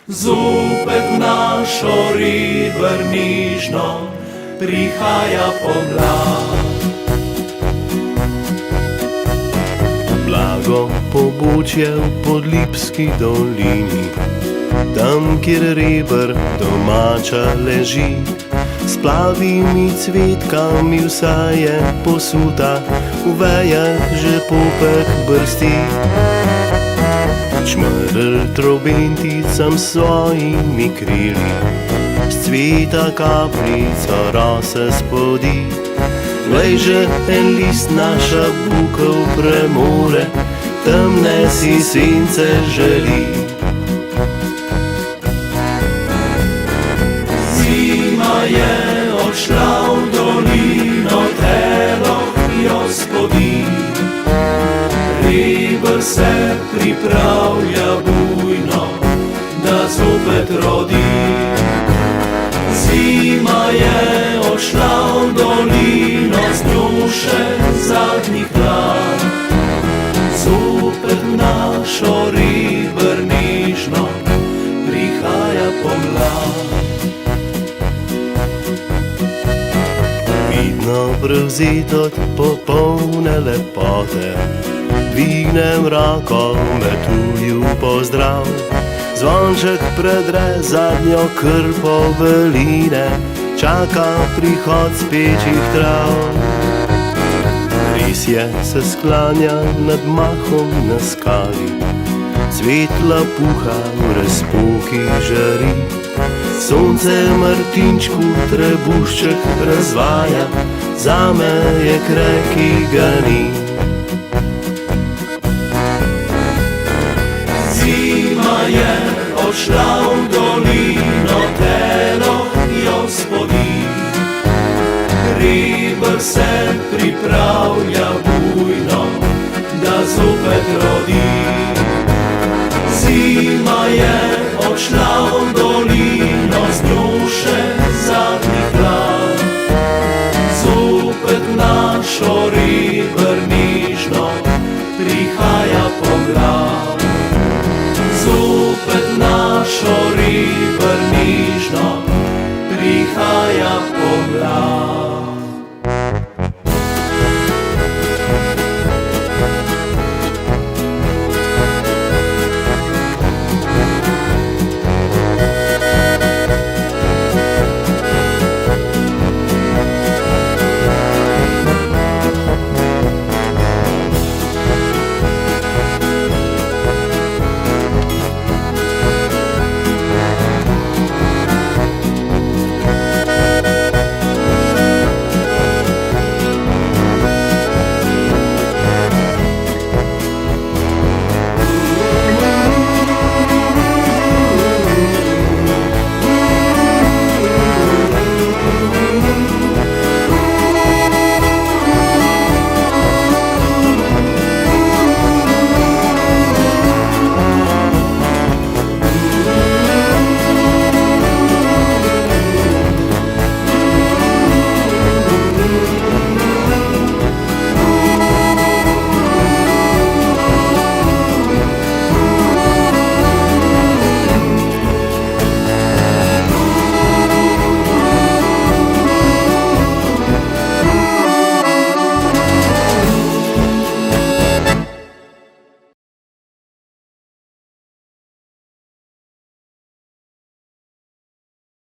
Zopet našo ribernižno prihaja pomlad. Blago pobočje v Podlipski dolini, tam, kjer riber domača leži, s plavimi cvetkami vsa je posuta, v vejah že popek brsti. Čmrl trobenticam svojimi krili, s cveta kapljico rose spodi. Glej, že en list naša bukev premore, temne si sence želi. Zima je odšla v dolino, telo jo spodi. Riber se pripravlja bujno, da zopet rodi. Zima je odšla v dolino, z njo še zadnji hlad. Zopet našo ribernižno prihaja pomlad. Vidno prevzet od popolne lepote, dvignem roko, me tuju pozdrav. Zvonček predre zadnjo krpo veline, čaka prihod spečih trav. Res je, se sklanja nad mahom na skali, svetla puha v razpoki žari. Sonce Martinčku trebušček razvaja, zame je kraj, ki ga ni. Zima je odšla v dolino, telo jo spodi. Riber se pripravlja bujno, da zopet rodi. Zima je odšla v dolino, z njo še zadnji hlad. Zopet našo ribernižno prihaja pomlad.